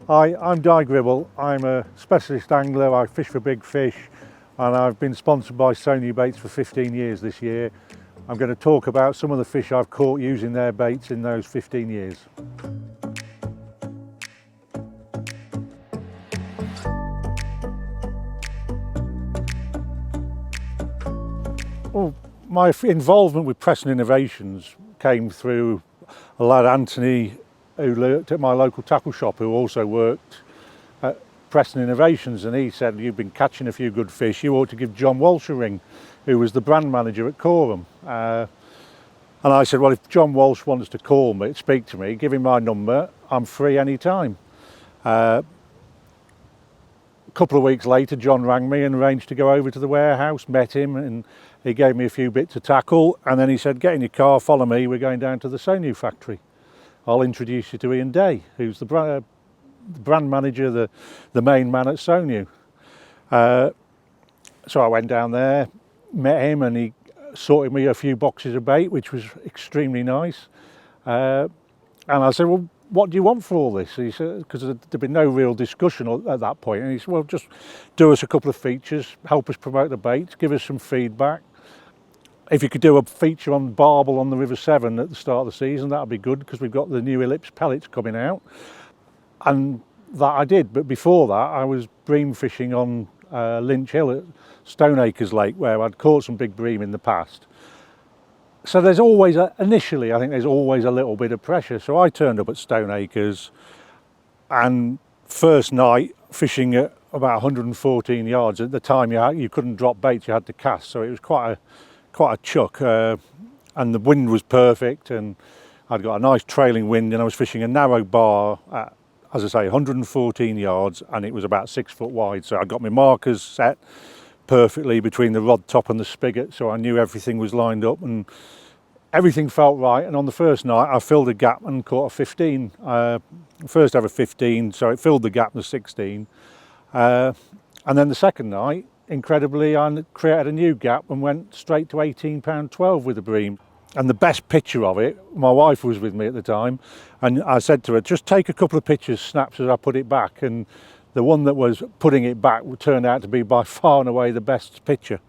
Hi, I'm Dai Gribble. I'm a specialist angler. I fish for big fish and I've been sponsored by Sonubaits for 15 years this year. I'm going to talk about some of the fish I've caught using their baits in those 15 years. Well, my involvement with Preston Innovations came through a lad, Anthony, who worked at my local tackle shop, who also worked at Preston Innovations, and he said, "You've been catching a few good fish, you ought to give John Walsh a ring," who was the brand manager at Corham. And I said, well, if John Walsh wants to call me, speak to me, give him my number, I'm free any time. A couple of weeks later, John rang me and arranged to go over to the warehouse, met him, and he gave me a few bits of tackle, and then he said, get in your car, follow me, we're going down to the Sonu factory. I'll introduce you to Ian Day, who's the brand manager, the main man at Sonu. So I went down there, met him, and he sorted me a few boxes of bait, which was extremely nice. And I said, well, what do you want for all this? He said, because there'd been no real discussion at that point. And he said, well, just do us a couple of features, help us promote the baits, give us some feedback. If you could do a feature on Barbel on the River Severn at the start of the season, that'd be good, because we've got the new ellipse pellets coming out. And that I did, but before that I was bream fishing on Lynch Hill at Stoneacres Lake, where I'd caught some big bream in the past. So there's always, initially I think there's always a little bit of pressure. So I turned up at Stoneacres, and first night fishing at about 114 yards. At the time you couldn't drop baits, you had to cast, so it was quite a chuck, and the wind was perfect, and I'd got a nice trailing wind, and I was fishing a narrow bar at, as I say, 114 yards, and it was about 6 foot wide. So I got my markers set perfectly between the rod top and the spigot, so I knew everything was lined up and everything felt right. And on the first night I filled a gap and caught a 15, first ever 15, so it filled the gap to 16. And then the second night, incredibly, I created a new gap and went straight to 18 pound 12 with the bream. And the best picture of it, my wife was with me at the time, and I said to her, just take a couple of pictures, snaps as I put it back, and the one that was putting it back turned out to be by far and away the best picture.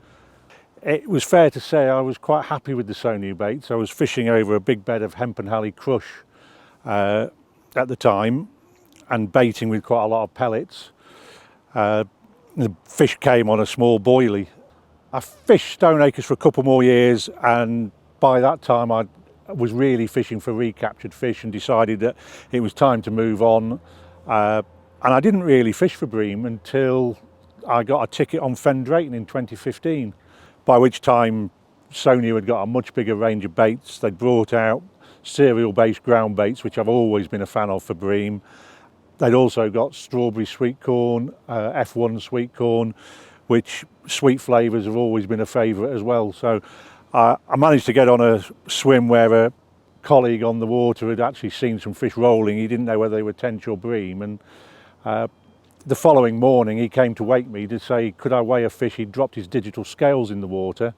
It was fair to say I was quite happy with the Sonubaits. I was fishing over a big bed of hemp and halley crush at the time, and baiting with quite a lot of pellets. The fish came on a small boilie. I fished Stoneacres for a couple more years, and by that time I was really fishing for recaptured fish and decided that it was time to move on. And I didn't really fish for bream until I got a ticket on Fen Drayton in 2015, by which time Sonu had got a much bigger range of baits. They'd brought out cereal-based ground baits, which I've always been a fan of for bream. They'd also got strawberry sweet corn, F1 sweet corn, which sweet flavours have always been a favourite as well. So I managed to get on a swim where a colleague on the water had actually seen some fish rolling. He didn't know whether they were tench or bream, and the following morning he came to wake me to say could I weigh a fish. He'd dropped his digital scales in the water,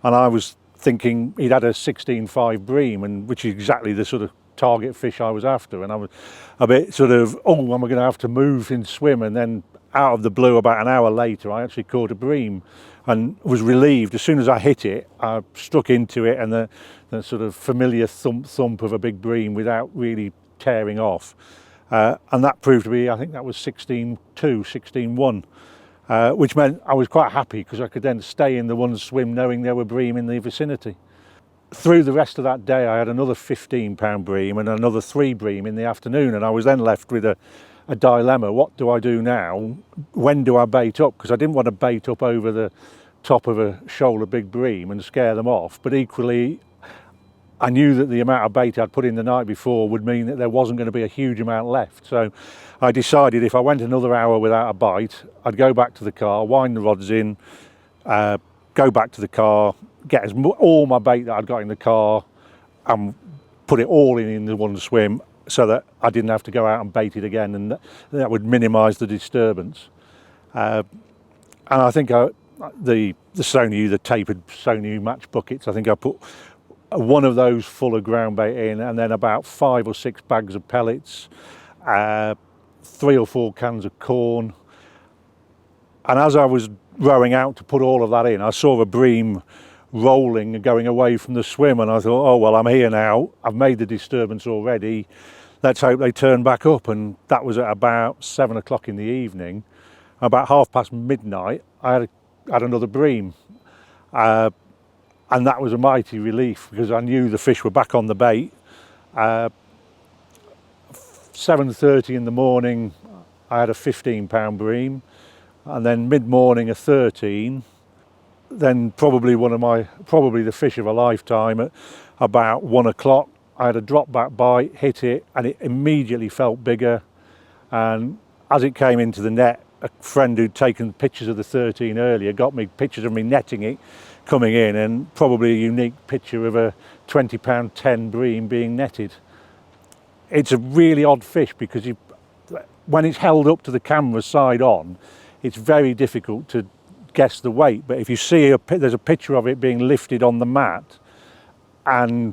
and I was thinking he'd had a 16.5 bream, and which is exactly the sort of target fish I was after. And I was a bit sort of, oh, am I going to have to move in swim? And then out of the blue, about an hour later, I actually caught a bream and was relieved. As soon as I hit it, I struck into it, and the sort of familiar thump of a big bream without really tearing off. And that proved to be, I think that was 16.2, 16.1, which meant I was quite happy because I could then stay in the one swim knowing there were bream in the vicinity. Through the rest of that day, I had another 15 pound bream and another 3 bream in the afternoon, and I was then left with a dilemma. What do I do now? When do I bait up? Because I didn't want to bait up over the top of a shoal of big bream and scare them off, but equally I knew that the amount of bait I'd put in the night before would mean that there wasn't going to be a huge amount left. So I decided if I went another hour without a bite, I'd go back to the car, wind the rods in, go back to the car, get all my bait that I'd got in the car and put it all in the one swim, so that I didn't have to go out and bait it again, and that would minimise the disturbance. And I think the Sonu, the tapered Sonu match buckets, I think I put one of those full of ground bait in, and then about 5 or 6 bags of pellets, 3 or 4 cans of corn. And as I was rowing out to put all of that in, I saw a bream rolling and going away from the swim, and I thought, oh well, I'm here now, I've made the disturbance already, let's hope they turn back up. And that was at about 7 o'clock in the evening. About midnight, I had another bream, and that was a mighty relief, because I knew the fish were back on the bait. 7:30 in the morning I had a 15-pound bream, and then mid-morning a 13, then probably the fish of a lifetime. At about 1 o'clock I had a drop back bite, hit it, and it immediately felt bigger. And as it came into the net, a friend who'd taken pictures of the 13 earlier got me pictures of me netting it coming in, and probably a unique picture of a 20-pound 10 bream being netted. It's a really odd fish, because when it's held up to the camera side on, it's very difficult to guess the weight. But if you see there's a picture of it being lifted on the mat, and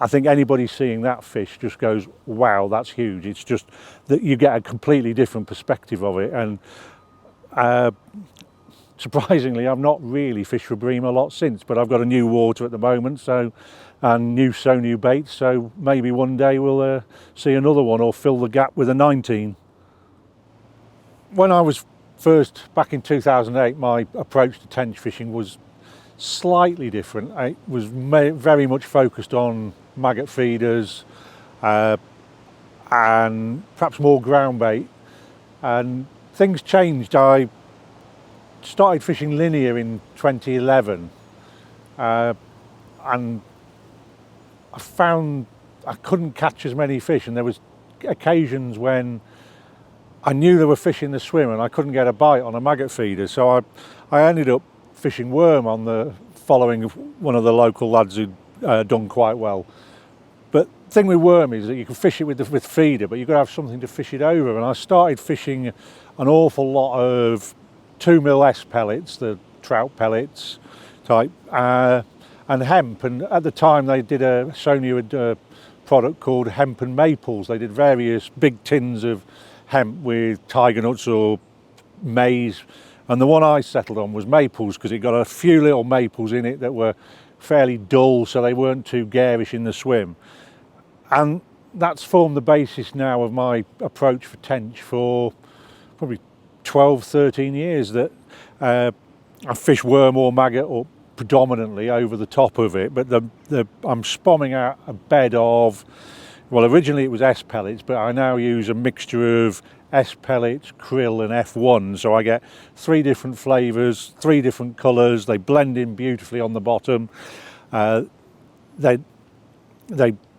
I think anybody seeing that fish just goes, wow, that's huge. It's just that you get a completely different perspective of it. And surprisingly, I've not really fished for bream a lot since, but I've got a new water at the moment, and new Sonubaits, so maybe one day we'll see another one, or fill the gap with a 19. When I was first back in 2008, my approach to tench fishing was slightly different. I was very much focused on maggot feeders, and perhaps more ground bait. And things changed. I started fishing linear in 2011, and I found I couldn't catch as many fish, and there was occasions when I knew there were fish in the swim and I couldn't get a bite on a maggot feeder. So I ended up fishing worm on the following one of the local lads who'd done quite well. But the thing with worm is that you can fish it with feeder, but you've got to have something to fish it over. And I started fishing an awful lot of 2mm S pellets, the trout pellets type, and hemp. And at the time they did a Sony product called hemp and maples. They did various big tins of hemp with tiger nuts or maize, and the one I settled on was maples, because it got a few little maples in it that were fairly dull, so they weren't too garish in the swim. And that's formed the basis now of my approach for tench for probably 12-13 years, that I fish worm or maggot or predominantly over the top of it. But I'm spomming out a bed of, well, originally it was S pellets, but I now use a mixture of S pellets, krill and F1. So I get 3 different flavours, 3 different colours. They blend in beautifully on the bottom. They're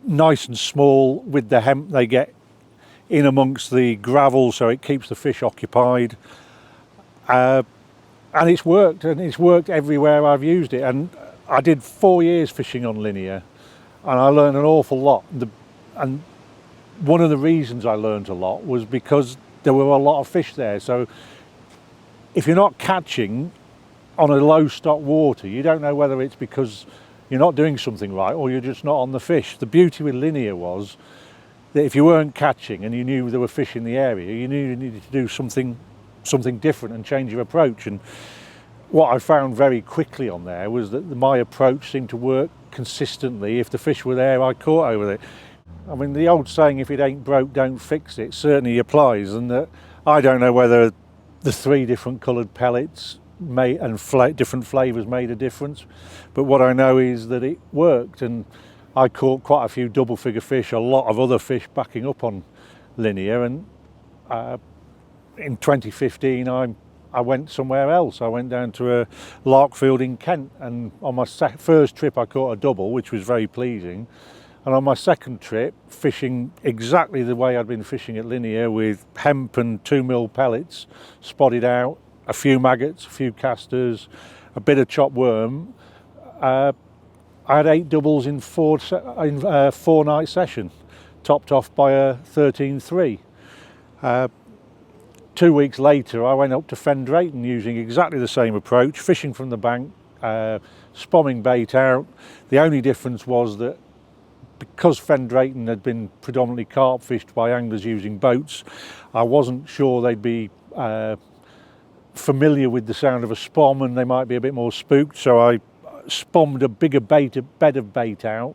nice and small. With the hemp, they get in amongst the gravel, so it keeps the fish occupied. And it's worked everywhere I've used it. And I did 4 years fishing on linear, and I learned an awful lot. And one of the reasons I learned a lot was because there were a lot of fish there. So if you're not catching on a low stock water, you don't know whether it's because you're not doing something right or you're just not on the fish. The beauty with linear was that if you weren't catching and you knew there were fish in the area, you knew you needed to do something different and change your approach. And what I found very quickly on there was that my approach seemed to work consistently. If the fish were there, I caught over it. I mean, the old saying, if it ain't broke, don't fix it, certainly applies. And that I don't know whether the 3 different coloured pellets different flavours made a difference, but what I know is that it worked, and I caught quite a few double figure fish, a lot of other fish backing up on linear. And in 2015 I went somewhere else. I went down to a Larkfield in Kent, and on my first trip I caught a double, which was very pleasing. And on my second trip, fishing exactly the way I'd been fishing at linear, with hemp and 2mm pellets, spotted out, a few maggots, a few casters, a bit of chopped worm. I had 8 doubles in 4-night session, topped off by a 13-3. 2 weeks later, I went up to Fen Drayton using exactly the same approach, fishing from the bank, spomming bait out. The only difference was that because Fen Drayton had been predominantly carp fished by anglers using boats, I wasn't sure they'd be familiar with the sound of a spom, and they might be a bit more spooked, so I spommed a bigger bed of bait out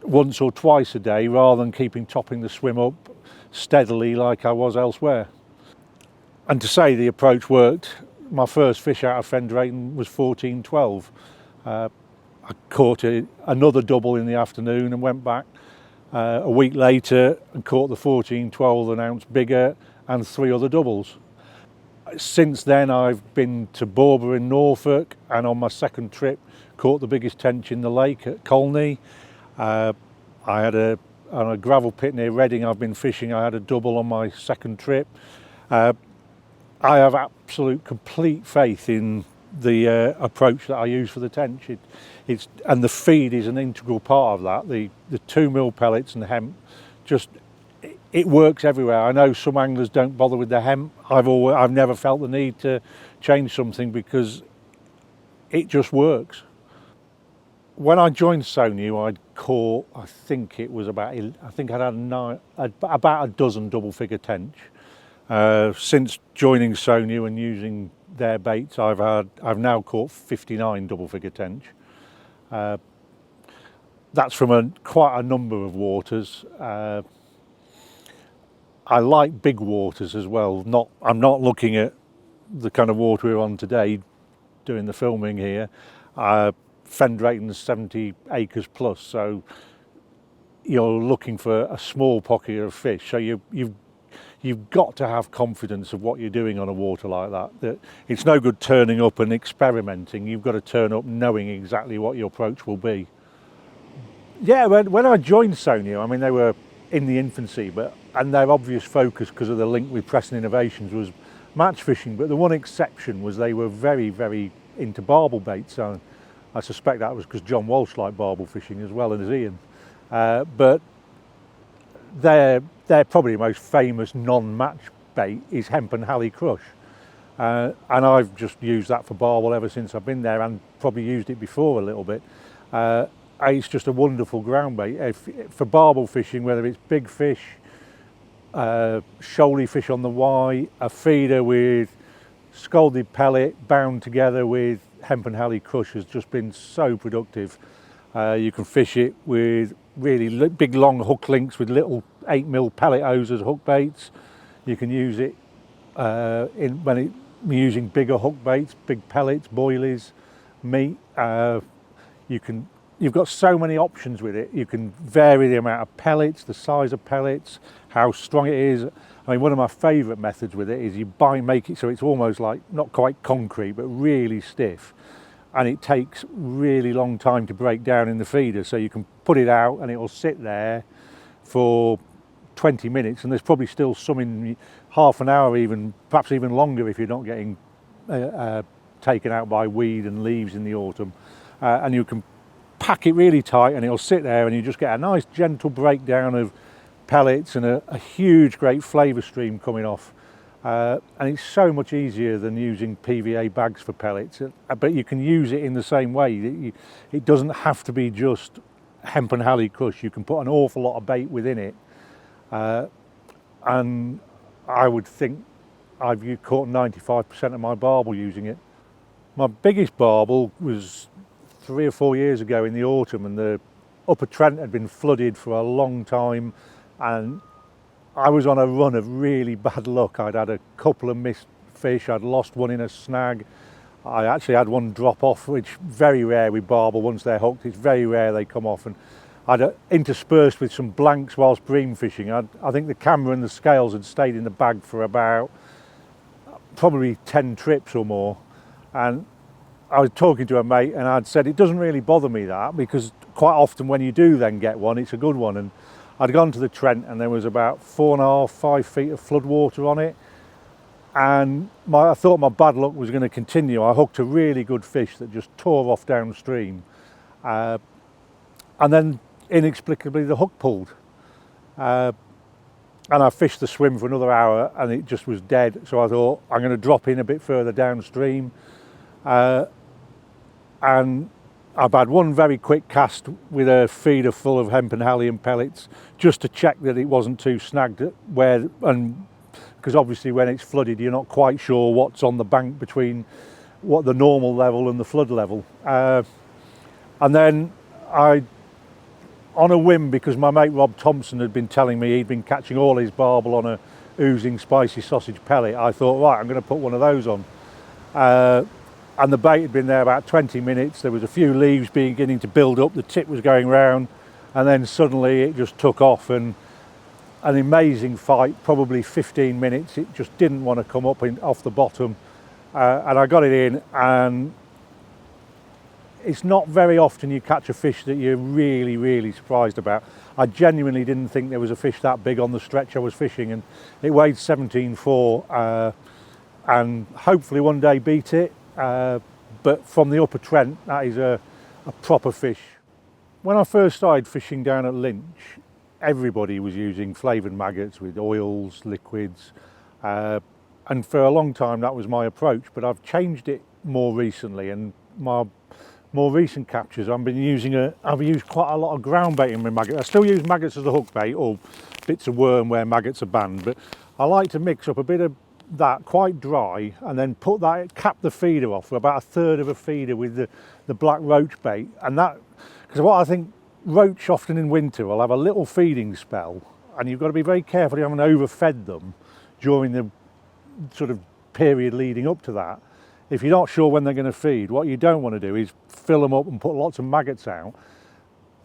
once or twice a day rather than topping the swim up steadily like I was elsewhere. And to say the approach worked, my first fish out of Fen Drayton was 14-12. I caught another double in the afternoon and went back a week later and caught the 14-12 an ounce bigger and 3 other doubles. Since then I've been to Barbel in Norfolk, and on my second trip caught the biggest tench in the lake at Colney. I had on a gravel pit near Reading I've been fishing, I had a double on my second trip. I have absolute complete faith in the approach that I use for the tench. And the feed is an integral part of that. The 2 mil pellets and the hemp, it works everywhere. I know some anglers don't bother with the hemp. I've never felt the need to change something because it just works. When I joined Sonu, I'd caught, I think I'd had about a dozen double figure tench. Since joining Sonu and using their baits, I've now caught 59 double figure tench. That's from quite a number of waters. I like big waters as well. I'm not looking at the kind of water we're on today doing the filming here. Fen Drayton's 70 acres plus, so you're looking for a small pocket of fish. So you've got to have confidence of what you're doing on a water like that. It's no good turning up and experimenting. You've got to turn up knowing exactly what your approach will be. Yeah, when I joined Sonu, I mean, they were in the infancy, and their obvious focus, because of the link with Preston Innovations, was match fishing. But the one exception was they were very, very into barbel baits. So I suspect that was because John Walsh liked barbel fishing as well as Ian. But they're probably most famous non-match bait is hemp and halley crush. And I've just used that for barbel ever since I've been there, and probably used it before a little bit. It's just a wonderful ground bait. For barbel fishing, whether it's big fish, shoaly fish on the Wye, a feeder with scalded pellet bound together with hemp and halley crush has just been so productive. You can fish it with really big long hook links with little 8 mil pellet hose as hook baits. You can use it when you're using bigger hook baits, big pellets, boilies, meat. You've got so many options with it. You can vary the amount of pellets, the size of pellets, how strong it is. I mean, one of my favourite methods with it is you make it so it's almost like, not quite concrete, but really stiff. And it takes really long time to break down in the feeder. So you can put it out and it will sit there for 20 minutes, and there's probably still some in half an hour, even perhaps even longer if you're not getting taken out by weed and leaves in the autumn. And you can pack it really tight and it'll sit there, and you just get a nice gentle breakdown of pellets and a huge great flavour stream coming off. And it's so much easier than using PVA bags for pellets, but you can use it in the same way. It doesn't have to be just hemp and halley crush. You can put an awful lot of bait within it, and I would think I've caught 95% of my barbel using it. My biggest barbel was 3 or 4 years ago in the autumn, and the Upper Trent had been flooded for a long time, and I was on a run of really bad luck. I'd had a couple of missed fish, I'd lost one in a snag. I actually had one drop off, which very rare with barbel. Once they're hooked, it's very rare they come off. And I'd interspersed with some blanks whilst bream fishing. I think the camera and the scales had stayed in the bag for about probably 10 trips or more. And I was talking to a mate and I'd said, it doesn't really bother me that, because quite often when you do then get one, it's a good one. And I'd gone to the Trent and there was about 4.5, 5 feet of flood water on it. And I thought my bad luck was going to continue. I hooked a really good fish that just tore off downstream. And then inexplicably the hook pulled. And I fished the swim for another hour and it just was dead. So I thought, I'm going to drop in a bit further downstream. And I've had one very quick cast with a feeder full of hemp and helium pellets just to check that it wasn't too snagged where, and because obviously when it's flooded you're not quite sure what's on the bank between what the normal level and the flood level. And then on a whim, because my mate Rob Thompson had been telling me he'd been catching all his barbel on a oozing spicy sausage pellet, I thought, right, I'm going to put one of those on. And the bait had been there about 20 minutes. There was a few leaves beginning to build up, the tip was going round, and then suddenly it just took off, and an amazing fight, probably 15 minutes. It just didn't want to come up off the bottom, and I got it in. And it's not very often you catch a fish that you're really, really surprised about. I genuinely didn't think there was a fish that big on the stretch I was fishing, and it weighed 17.4, and hopefully one day beat it. But from the upper Trent, that is a proper fish. When I first started fishing down at Lynch, everybody was using flavoured maggots with oils, liquids, and for a long time that was my approach, but I've changed it more recently, and my more recent captures I've used quite a lot of ground bait in my maggot. I still use maggots as a hook bait, or bits of worm where maggots are banned, but I like to mix up a bit of that quite dry and then cap the feeder off for about a third of a feeder with the black roach bait. And that, because what I think, roach often in winter will have a little feeding spell, and you've got to be very careful you haven't overfed them during the sort of period leading up to that. If you're not sure when they're going to feed, what you don't want to do is fill them up and put lots of maggots out.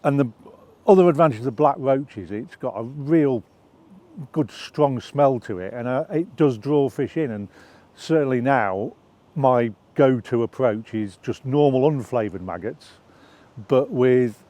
And the other advantage of the black roach is it's got a real good strong smell to it, and it does draw fish in. And certainly now my go-to approach is just normal unflavoured maggots, but with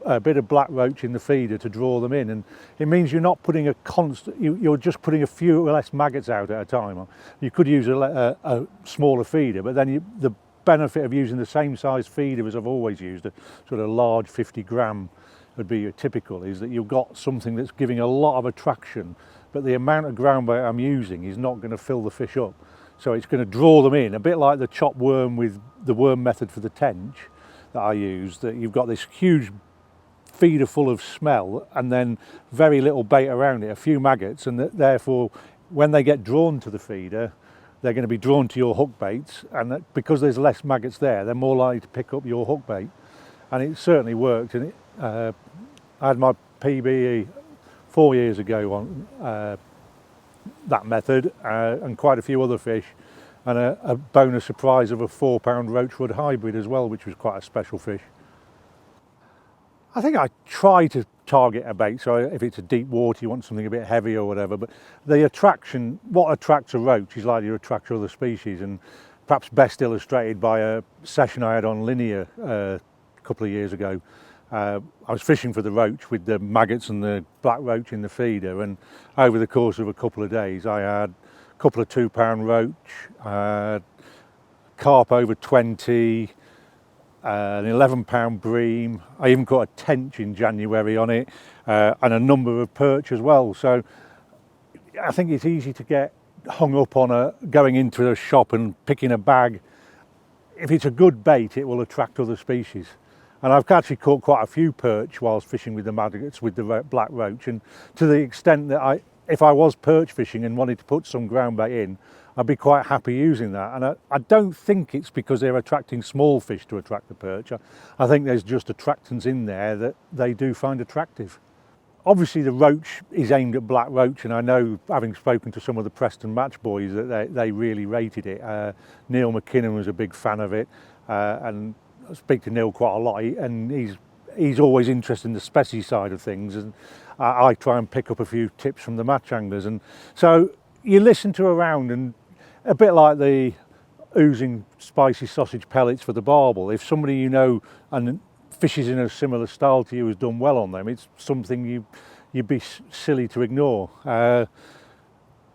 a bit of black roach in the feeder to draw them in. And it means you're not putting a constant, you're just putting a few less maggots out at a time. You could use a smaller feeder, but then the benefit of using the same size feeder as I've always used, a sort of large 50 gram would be your typical, is that you've got something that's giving a lot of attraction, but the amount of ground bait I'm using is not going to fill the fish up. So it's going to draw them in, a bit like the chopped worm with the worm method for the tench that I use, that you've got this huge feeder full of smell and then very little bait around it, a few maggots, and therefore when they get drawn to the feeder, they're going to be drawn to your hook baits, and because there's less maggots there, they're more likely to pick up your hook bait. And it certainly worked. And I had my PB 4 years ago on that method, and quite a few other fish, and a bonus surprise of a 4-pound roachwood hybrid as well, which was quite a special fish. I think I try to target a bait, so if it's a deep water, you want something a bit heavy or whatever, but the attraction, what attracts a roach is likely to attract other species, and perhaps best illustrated by a session I had on Linear a couple of years ago. I was fishing for the roach with the maggots and the black roach in the feeder, and over the course of a couple of days I had a couple of 2-pound roach, carp over 20, an 11-pound bream. I even caught a tench in January on it, and a number of perch as well. So I think it's easy to get hung up on going into a shop and picking a bag. If it's a good bait, it will attract other species. And I've actually caught quite a few perch whilst fishing with the maggots with the black roach, and to the extent that if I was perch fishing and wanted to put some ground bait in, I'd be quite happy using that. And I don't think it's because they're attracting small fish to attract the perch. I think there's just attractants in there that they do find attractive. Obviously the roach is aimed at black roach, and I know, having spoken to some of the Preston match boys, that they really rated it. Neil McKinnon was a big fan of it, and I speak to Neil quite a lot, and he's always interested in the specie side of things, and I try and pick up a few tips from the match anglers. And so you listen to around, and a bit like the oozing spicy sausage pellets for the barbel, if somebody you know and fishes in a similar style to you has done well on them, it's something you'd be silly to ignore.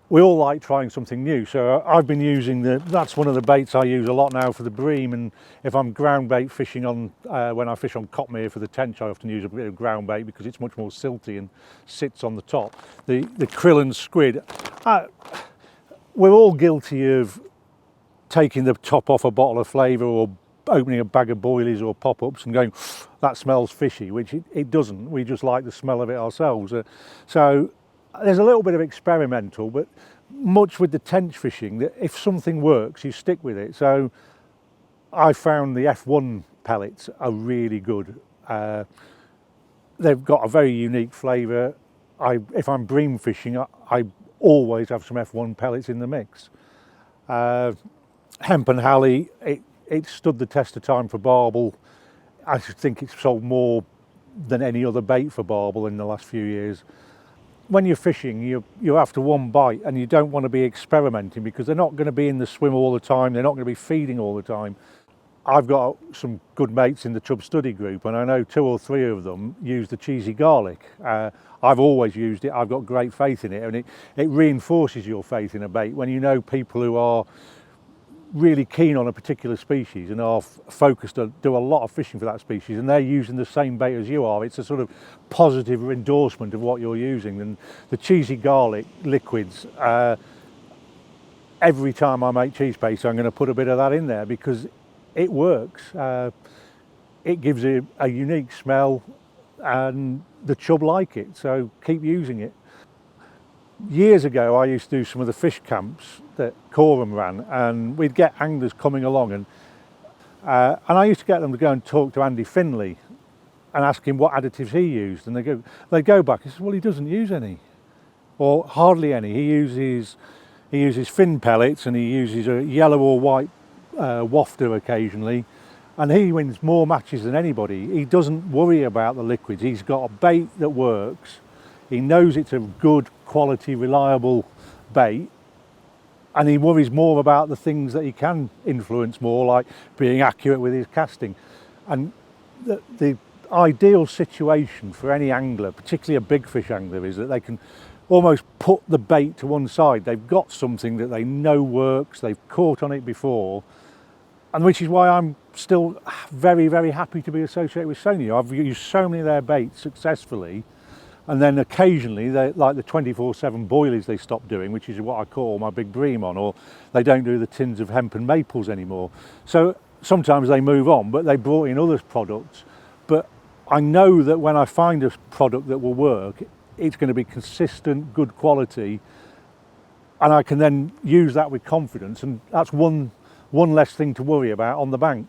We all like trying something new, so I've been using that's one of the baits I use a lot now for the bream. And if I'm ground bait fishing on, when I fish on Cotmere for the tench, I often use a bit of ground bait because it's much more silty and sits on the top. The krill and squid, we're all guilty of taking the top off a bottle of flavour or opening a bag of boilies or pop-ups and going, that smells fishy, which it doesn't. We just like the smell of it ourselves. So there's a little bit of experimental, but much with the tench fishing, that if something works, you stick with it. So I found the F1 pellets are really good. They've got a very unique flavour. If I'm bream fishing, I always have some F1 pellets in the mix. Hemp and Halley, it stood the test of time for barbel. I think it's sold more than any other bait for barbel in the last few years. When you're fishing, you're after one bite, and you don't want to be experimenting because they're not going to be in the swim all the time, they're not going to be feeding all the time. I've got some good mates in the Chub Study group, and I know 2 or 3 of them use the cheesy garlic. I've always used it, I've got great faith in it, and it reinforces your faith in a bait when you know people who are really keen on a particular species and are focused to do a lot of fishing for that species, and they're using the same bait as you are. It's a sort of positive endorsement of what you're using. And the cheesy garlic liquids, every time I make cheese paste, I'm going to put a bit of that in there because it works. It gives it a unique smell, and the chub like it, so keep using it. Years ago, I used to do some of the fish camps that Coram ran, and we'd get anglers coming along, and I used to get them to go and talk to Andy Finley and ask him what additives he used, and they'd go back and say, well, he doesn't use any, or hardly any. He uses fin pellets, and he uses a yellow or white wafter occasionally, and he wins more matches than anybody. He doesn't worry about the liquids. He's got a bait that works. He knows it's a good quality, reliable bait, and he worries more about the things that he can influence more, like being accurate with his casting. And the ideal situation for any angler, particularly a big fish angler, is that they can almost put the bait to one side. They've got something that they know works, they've caught on it before, and which is why I'm still very, very happy to be associated with Sony. I've used so many of their baits successfully. And then occasionally, like the 24/7 boilies they stopped doing, which is what I call my big bream on, or they don't do the tins of hemp and maples anymore. So sometimes they move on, but they brought in other products. But I know that when I find a product that will work, it's going to be consistent, good quality, and I can then use that with confidence, and that's one less thing to worry about on the bank.